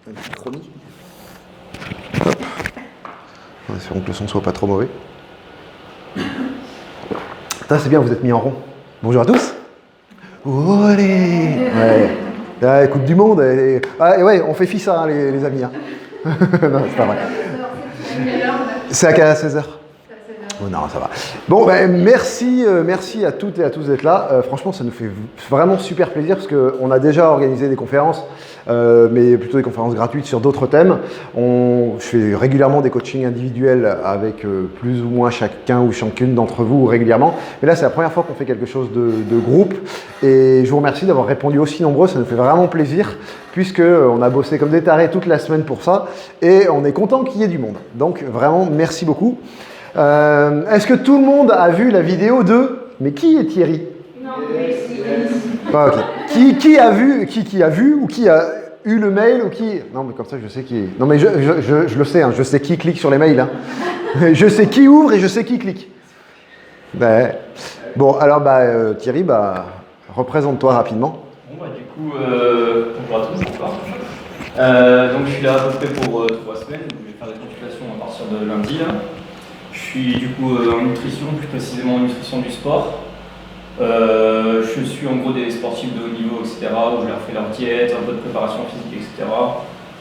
Un petit chronique. Hop. Espérons que le son soit pas trop mauvais. Putain, c'est bien, vous êtes mis en rond. Bonjour à tous. Oh, allez. Ouais. Ah, Coupe du Monde. Ah, ouais, on fait FIFA, hein, les amis. Hein. Non, c'est pas vrai. C'est à 16h. Oh non, ça va. Bon, ben, merci à toutes et à tous d'être là. Franchement, ça nous fait vraiment super plaisir parce qu'on a déjà organisé des conférences, mais plutôt des conférences gratuites sur d'autres thèmes. Je fais régulièrement des coachings individuels avec plus ou moins chacun ou chacune d'entre vous régulièrement. Mais là, c'est la première fois qu'on fait quelque chose de groupe. Et je vous remercie d'avoir répondu aussi nombreux. Ça nous fait vraiment plaisir puisqu'on a bossé comme des tarés toute la semaine pour ça. Et on est content qu'il y ait du monde. Donc, vraiment, merci beaucoup. Est-ce que tout le monde a vu la vidéo de... Mais qui est Thierry? Non, merci. Ah, ok. Qui a vu ou qui a eu le mail ou qui... Non, mais comme ça, je sais qui est... Non, mais je le sais, hein, je sais qui clique sur les mails. Hein. Je sais qui ouvre et je sais qui clique. Ben, bon, alors, Thierry, représente-toi rapidement. Bon, du coup, bonjour à tous encore. Donc, je suis là à peu près pour 3 semaines. Je vais faire des consultations à partir de lundi. Là. Je suis du coup en nutrition, plus précisément en nutrition du sport. Je suis en gros des sportifs de haut niveau, etc., où je leur fais leur diète, un peu de préparation physique, etc.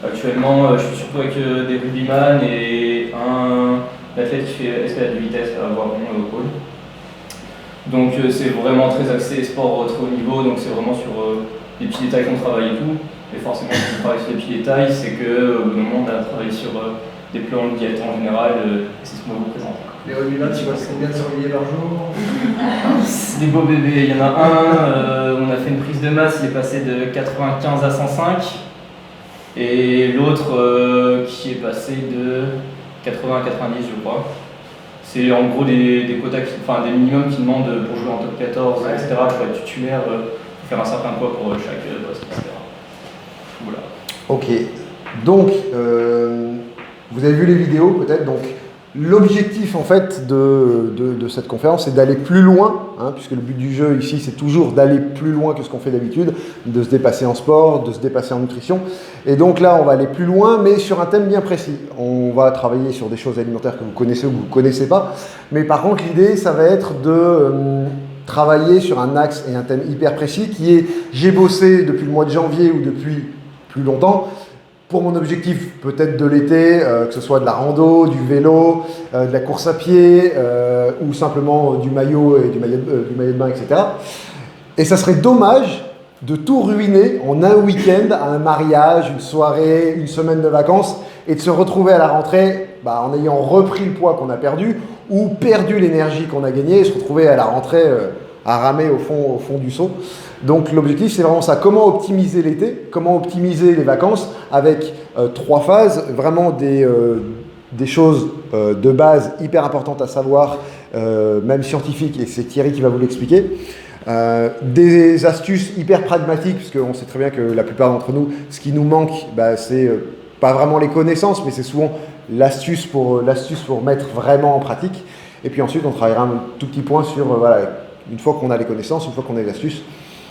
Actuellement, je suis surtout avec des rugbyman et un athlète qui fait escalade de vitesse à Voiron au pôle. Donc c'est vraiment très axé sport très haut niveau, donc c'est vraiment sur les petits détails qu'on travaille et tout. Et forcément, quand on travaille sur les petits détails, c'est qu'au bout d'un moment, on a travaillé sur des plans de diète en général, c'est ce qu'on va vous présenter. Les rugbyman, tu vois combien de surveillés par jour? C'est des beaux bébés, il y en a un, on a fait une prise de masse, il est passé de 95 à 105. Et l'autre qui est passé de 80 à 90, je crois. C'est en gros des quotas, des minimums qui demandent pour jouer en top 14, etc., pour être titulaire, pour faire un certain poids pour chaque poste, etc. Voilà. Ok. Donc, vous avez vu les vidéos peut-être. Donc, l'objectif en fait de cette conférence, c'est d'aller plus loin, hein, puisque le but du jeu ici, c'est toujours d'aller plus loin que ce qu'on fait d'habitude, de se dépasser en sport, de se dépasser en nutrition. Et donc là, on va aller plus loin, mais sur un thème bien précis. On va travailler sur des choses alimentaires que vous connaissez ou que vous ne connaissez pas. Mais par contre, l'idée, ça va être de travailler sur un axe et un thème hyper précis qui est, j'ai bossé depuis le mois de janvier ou depuis plus longtemps, pour mon objectif peut-être de l'été, que ce soit de la rando, du vélo, de la course à pied, ou simplement du maillot et du maillot de bain, etc. Et ça serait dommage de tout ruiner en un week-end, un mariage, une soirée, une semaine de vacances, et de se retrouver à la rentrée en ayant repris le poids qu'on a perdu, ou perdu l'énergie qu'on a gagnée, et se retrouver à la rentrée à ramer au fond du seau. Donc l'objectif, c'est vraiment ça. Comment optimiser l'été, comment optimiser les vacances avec 3 phases, vraiment des choses de base hyper importantes à savoir, même scientifiques, et c'est Thierry qui va vous l'expliquer. Des astuces hyper pragmatiques, parce qu'on sait très bien que la plupart d'entre nous, ce qui nous manque, c'est pas vraiment les connaissances, mais c'est souvent l'astuce pour mettre vraiment en pratique. Et puis ensuite, on travaillera un tout petit point sur, une fois qu'on a les connaissances, une fois qu'on a les astuces,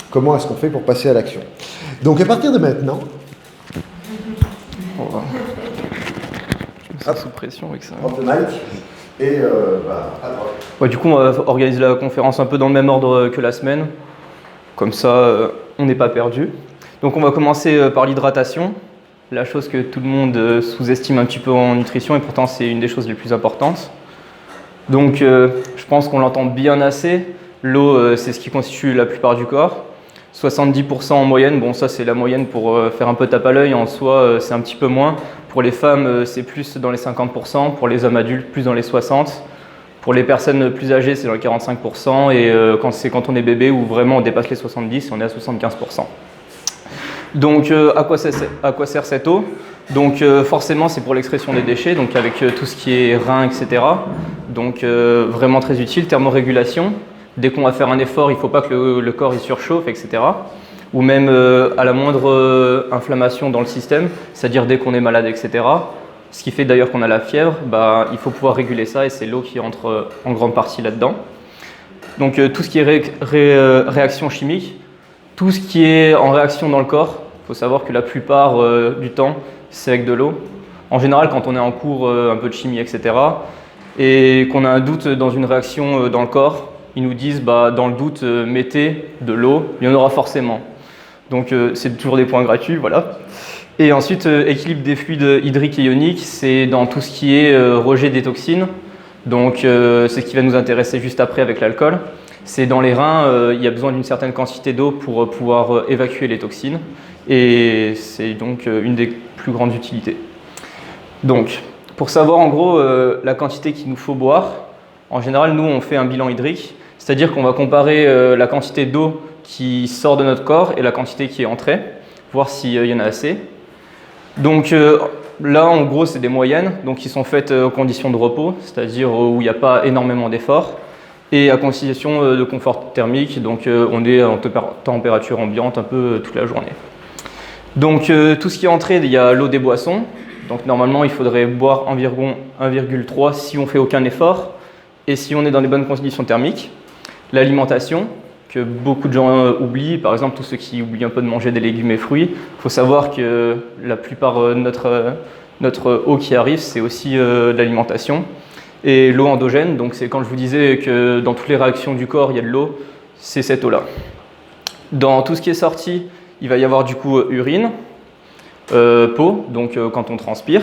comment est-ce qu'on fait pour passer à l'action. Donc à partir de maintenant... On va... Je me sens sous pression avec ça. Hop, le mic. Et à droite. Ouais, du coup, on va organiser la conférence un peu dans le même ordre que la semaine. Comme ça, on n'est pas perdu. Donc on va commencer par l'hydratation. La chose que tout le monde sous-estime un petit peu en nutrition, et pourtant c'est une des choses les plus importantes. Donc je pense qu'on l'entend bien assez. L'eau, c'est ce qui constitue la plupart du corps. 70% en moyenne, bon ça c'est la moyenne pour faire un peu tape à l'œil, en soi c'est un petit peu moins. Pour les femmes c'est plus dans les 50%, pour les hommes adultes plus dans les 60%. Pour les personnes plus âgées c'est dans les 45% et quand on est bébé où vraiment on dépasse les 70, on est à 75%. Donc à quoi sert cette eau? Donc forcément c'est pour l'excrétion des déchets, donc avec tout ce qui est reins, etc. Donc vraiment très utile, thermorégulation. Dès qu'on va faire un effort, il ne faut pas que le corps il surchauffe, etc. Ou même à la moindre inflammation dans le système, c'est-à-dire dès qu'on est malade, etc. Ce qui fait d'ailleurs qu'on a la fièvre, il faut pouvoir réguler ça et c'est l'eau qui entre en grande partie là-dedans. Donc tout ce qui est réaction chimique, tout ce qui est en réaction dans le corps, Il faut savoir que la plupart du temps, c'est avec de l'eau. En général, quand on est en cours un peu de chimie, etc., et qu'on a un doute dans une réaction dans le corps, ils nous disent dans le doute, mettez de l'eau, il y en aura forcément. Donc c'est toujours des points gratuits, voilà. Et ensuite, équilibre des fluides hydriques et ioniques, c'est dans tout ce qui est rejet des toxines. Donc c'est ce qui va nous intéresser juste après avec l'alcool. C'est dans les reins, il y a besoin d'une certaine quantité d'eau pour pouvoir évacuer les toxines. Et c'est donc une des plus grandes utilités. Donc, pour savoir en gros la quantité qu'il nous faut boire, en général, nous, on fait un bilan hydrique. C'est-à-dire qu'on va comparer la quantité d'eau qui sort de notre corps et la quantité qui est entrée, voir s'il y en a assez. Donc là, en gros, c'est des moyennes, donc qui sont faites aux conditions de repos, c'est-à-dire où il n'y a pas énormément d'efforts, et à condition de confort thermique, donc on est en température ambiante un peu toute la journée. Donc tout ce qui est entré, il y a l'eau des boissons, donc normalement il faudrait boire environ 1,3 si on fait aucun effort, et si on est dans les bonnes conditions thermiques. L'alimentation, que beaucoup de gens oublient, par exemple tous ceux qui oublient un peu de manger des légumes et fruits, il faut savoir que la plupart de notre eau qui arrive, c'est aussi de l'alimentation. Et l'eau endogène, donc c'est quand je vous disais que dans toutes les réactions du corps, il y a de l'eau, c'est cette eau-là. Dans tout ce qui est sorti, il va y avoir du coup urine, peau, donc quand on transpire,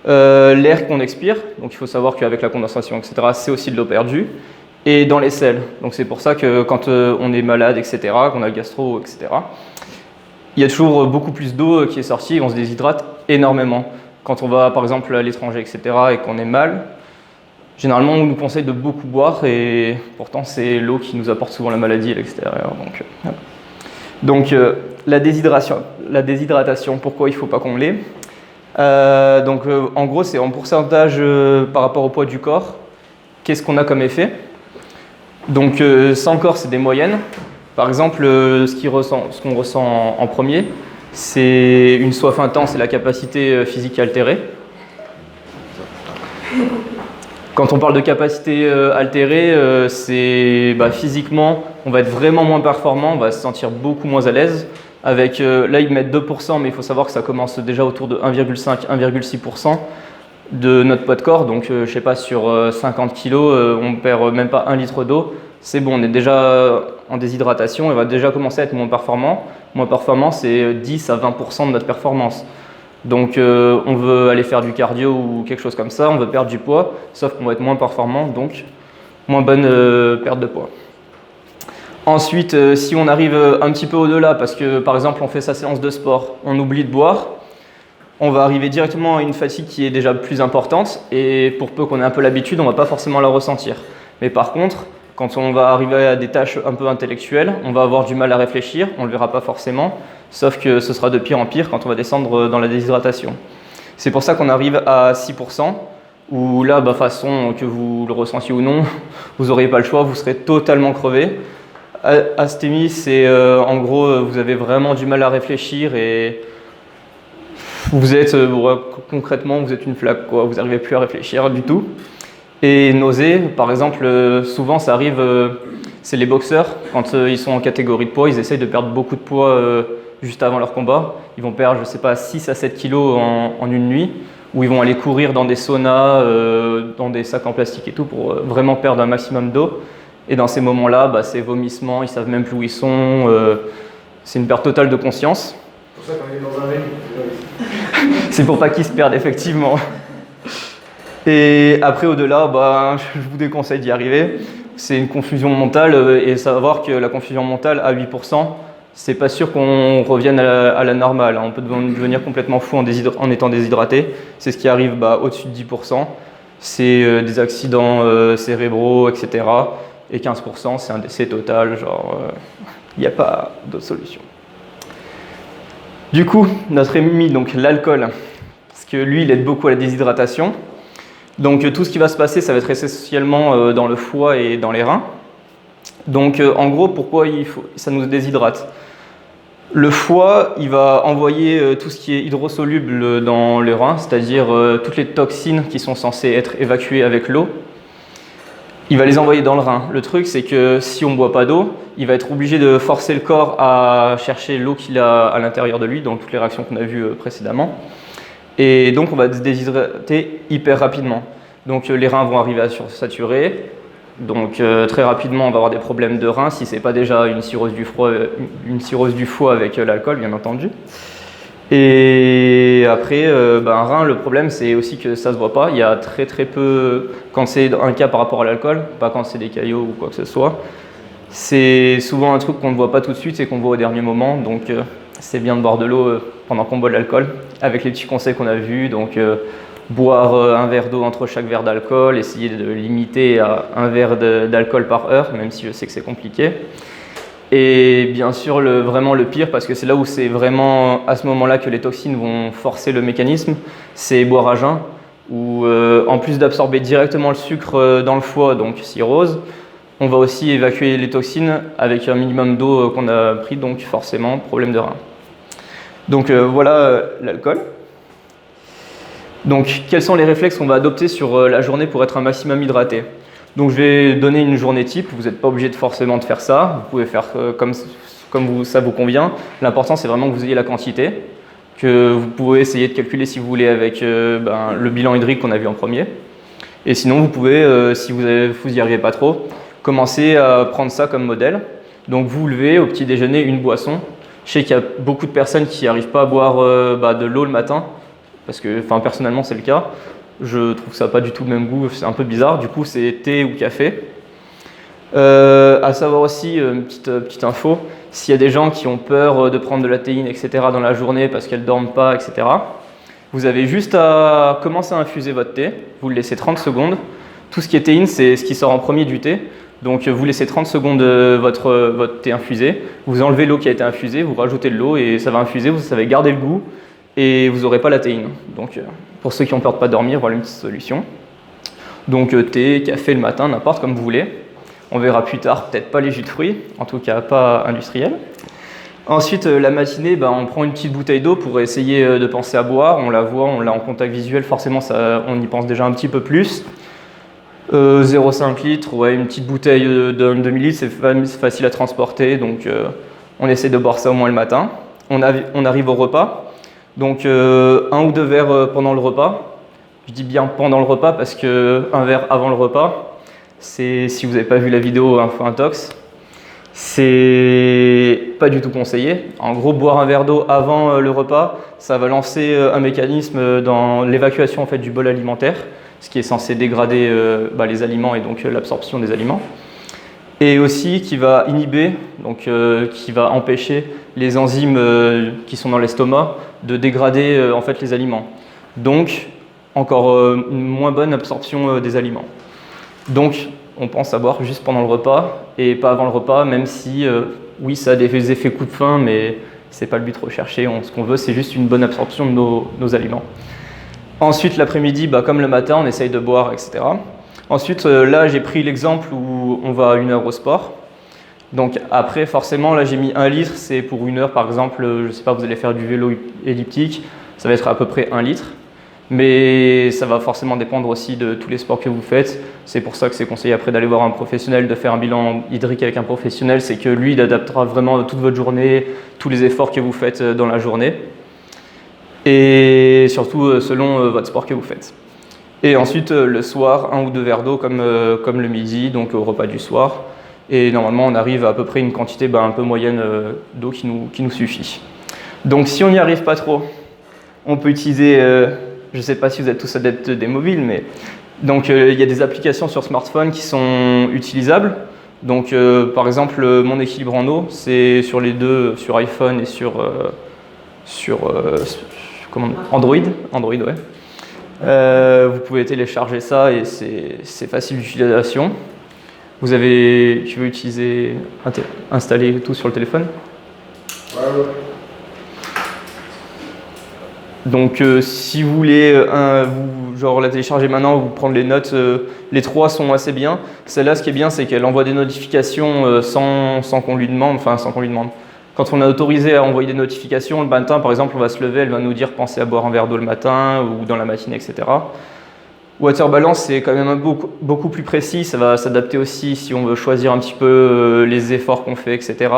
l'air qu'on expire, donc il faut savoir qu'avec la condensation, etc., c'est aussi de l'eau perdue, et dans les selles. Donc c'est pour ça que quand on est malade, etc., qu'on a le gastro, etc., il y a toujours beaucoup plus d'eau qui est sortie et on se déshydrate énormément. Quand on va par exemple à l'étranger, etc., et qu'on est mal, généralement on nous conseille de beaucoup boire et pourtant c'est l'eau qui nous apporte souvent la maladie à l'extérieur. Donc la déshydratation, pourquoi il ne faut pas qu'on l'ait en gros c'est en pourcentage par rapport au poids du corps. Qu'est-ce qu'on a comme effet? Donc sans corps, c'est des moyennes. Par exemple, ce qu'on ressent en premier, c'est une soif intense et la capacité physique altérée. Quand on parle de capacité altérée, c'est physiquement, on va être vraiment moins performant, on va se sentir beaucoup moins à l'aise. Avec, là, ils mettent 2%, mais il faut savoir que ça commence déjà autour de 1,5-1,6% de notre poids de corps. Donc, je ne sais pas, sur 50 kg, on ne perd même pas 1 litre d'eau. C'est bon, on est déjà en déshydratation et on va déjà commencer à être moins performant. Moins performant, c'est 10 à 20% de notre performance. Donc, on veut aller faire du cardio ou quelque chose comme ça, on veut perdre du poids, sauf qu'on va être moins performant, donc moins bonne perte de poids. Ensuite, si on arrive un petit peu au-delà, parce que par exemple on fait sa séance de sport, on oublie de boire, on va arriver directement à une fatigue qui est déjà plus importante et pour peu qu'on ait un peu l'habitude, on ne va pas forcément la ressentir. Mais par contre, quand on va arriver à des tâches un peu intellectuelles, on va avoir du mal à réfléchir, on ne le verra pas forcément, sauf que ce sera de pire en pire quand on va descendre dans la déshydratation. C'est pour ça qu'on arrive à 6%, où là, façon que vous le ressentiez ou non, vous n'aurez pas le choix, vous serez totalement crevé. Asthémie, c'est en gros, vous avez vraiment du mal à réfléchir et vous êtes, concrètement, vous êtes une flaque, quoi. Vous n'arrivez plus à réfléchir du tout. Et nausée, par exemple, souvent ça arrive, c'est les boxeurs, quand ils sont en catégorie de poids, ils essayent de perdre beaucoup de poids juste avant leur combat. Ils vont perdre, je sais pas, 6 à 7 kilos en une nuit, où ils vont aller courir dans des saunas, dans des sacs en plastique et tout, pour vraiment perdre un maximum d'eau. Et dans ces moments-là, c'est vomissements, ils savent même plus où ils sont, c'est une perte totale de conscience. C'est pour ça qu'on est dans un ring. C'est pour pas qu'ils se perdent, effectivement. Et après, au-delà, je vous déconseille d'y arriver. C'est une confusion mentale et savoir que la confusion mentale à 8%, c'est pas sûr qu'on revienne à la normale. On peut devenir complètement fou en étant déshydraté. C'est ce qui arrive au-dessus de 10%. C'est des accidents cérébraux, etc. Et 15%, c'est un décès total. Il n'y a pas d'autre solution. Du coup, notre ennemi, donc l'alcool, parce que lui, il aide beaucoup à la déshydratation. Donc tout ce qui va se passer, ça va être essentiellement dans le foie et dans les reins. Donc en gros, pourquoi ça nous déshydrate? Le foie, il va envoyer tout ce qui est hydrosoluble dans les reins, c'est-à-dire toutes les toxines qui sont censées être évacuées avec l'eau. il va les envoyer dans le rein. Le truc, c'est que si on ne boit pas d'eau, il va être obligé de forcer le corps à chercher l'eau qu'il a à l'intérieur de lui, dans toutes les réactions qu'on a vues précédemment. Et donc, on va se déshydrater hyper rapidement. Donc, les reins vont arriver à sursaturer. Donc, très rapidement, on va avoir des problèmes de reins, si ce n'est pas déjà une cirrhose du foie avec l'alcool, bien entendu. Et après, un rein, le problème, c'est aussi que ça ne se voit pas. Il y a très peu, quand c'est un cas par rapport à l'alcool, pas quand c'est des caillots ou quoi que ce soit. C'est souvent un truc qu'on ne voit pas tout de suite et qu'on voit au dernier moment. Donc, c'est bien de boire de l'eau pendant qu'on boit de l'alcool, avec les petits conseils qu'on a vus. Donc, boire un verre d'eau entre chaque verre d'alcool, essayer de limiter à un verre d'alcool par heure, même si je sais que c'est compliqué. Et bien sûr, vraiment le pire, parce que c'est là où c'est vraiment à ce moment-là que les toxines vont forcer le mécanisme, c'est boire à jeun, où en plus d'absorber directement le sucre dans le foie, donc cirrhose, on va aussi évacuer les toxines avec un minimum d'eau qu'on a pris, donc forcément problème de rein. Donc voilà l'alcool. Donc quels sont les réflexes qu'on va adopter sur la journée pour être un maximum hydraté? Donc je vais donner une journée type, vous n'êtes pas obligé forcément de faire ça, vous pouvez faire comme ça vous convient. L'important c'est vraiment que vous ayez la quantité, que vous pouvez essayer de calculer si vous voulez avec le bilan hydrique qu'on a vu en premier. Et sinon vous pouvez, si vous n'y arrivez pas trop, commencer à prendre ça comme modèle. Donc vous levez au petit déjeuner une boisson. Je sais qu'il y a beaucoup de personnes qui n'arrivent pas à boire de l'eau le matin, parce que personnellement c'est le cas. Je trouve ça pas du tout le même goût, c'est un peu bizarre. Du coup, c'est thé ou café. À savoir aussi, une petite info, s'il y a des gens qui ont peur de prendre de la théine, etc. dans la journée parce qu'elles ne dorment pas, etc., vous avez juste à commencer à infuser votre thé. Vous le laissez 30 secondes. Tout ce qui est théine, c'est ce qui sort en premier du thé. Donc, vous laissez 30 secondes votre thé infusé. Vous enlevez l'eau qui a été infusée, vous rajoutez de l'eau et ça va infuser. Vous savez garder le goût et vous n'aurez pas la théine. Donc, pour ceux qui ont peur de ne pas dormir, voilà une petite solution. Donc thé, café le matin, n'importe comme vous voulez. On verra plus tard, peut-être pas les jus de fruits, en tout cas pas industriels. Ensuite, la matinée, on prend une petite bouteille d'eau pour essayer de penser à boire. On la voit, on l'a en contact visuel, forcément on y pense déjà un petit peu plus. 0,5 litres, ouais, une petite bouteille de demi-litre, c'est facile à transporter, donc on essaie de boire ça au moins le matin. On arrive au repas. Donc 1 ou 2 verres pendant le repas. Je dis bien pendant le repas parce qu'un verre avant le repas, c'est, si vous n'avez pas vu la vidéo Info Intox, c'est pas du tout conseillé. En gros, boire un verre d'eau avant le repas, ça va lancer un mécanisme dans l'évacuation du bol alimentaire, ce qui est censé dégrader les aliments et donc l'absorption des aliments. Et aussi qui va inhiber, donc qui va empêcher les enzymes qui sont dans l'estomac de dégrader les aliments. Donc, encore une moins bonne absorption des aliments. Donc, on pense à boire juste pendant le repas et pas avant le repas, même si, oui, ça a des effets coup de faim, mais c'est pas le but recherché. Ce qu'on veut, c'est juste une bonne absorption de nos aliments. Ensuite, l'après-midi, comme le matin, on essaye de boire, etc. Ensuite, là, j'ai pris l'exemple où on va 1 heure au sport. Donc après, forcément, là, j'ai mis 1 litre, c'est pour 1 heure, par exemple, je ne sais pas, vous allez faire du vélo elliptique, ça va être à peu près 1 litre. Mais ça va forcément dépendre aussi de tous les sports que vous faites. C'est pour ça que c'est conseillé après d'aller voir un professionnel, de faire un bilan hydrique avec un professionnel. C'est que lui, il adaptera vraiment toute votre journée, tous les efforts que vous faites dans la journée. Et surtout selon votre sport que vous faites. Et ensuite, le soir, 1 ou 2 verres d'eau comme le midi, donc au repas du soir. Et normalement, on arrive à peu près une quantité un peu moyenne d'eau qui nous suffit. Donc si on n'y arrive pas trop, on peut utiliser, je ne sais pas si vous êtes tous adeptes des mobiles, mais donc il y a des applications sur smartphone qui sont utilisables. Donc par exemple, Mon équilibre en eau, c'est sur les deux, sur iPhone et sur Android, ouais. Vous pouvez télécharger ça et c'est facile d'utilisation. Tu veux installer tout sur le téléphone? Ouais. Donc si vous voulez la télécharger maintenant ou prendre les notes, les 3 sont assez bien. Celle-là, ce qui est bien, c'est qu'elle envoie des notifications sans qu'on lui demande, Quand on est autorisé à envoyer des notifications, le matin, par exemple, on va se lever, elle va nous dire pensez à boire un verre d'eau le matin ou dans la matinée, etc. Water balance, c'est quand même beaucoup plus précis. Ça va s'adapter aussi si on veut choisir un petit peu les efforts qu'on fait, etc.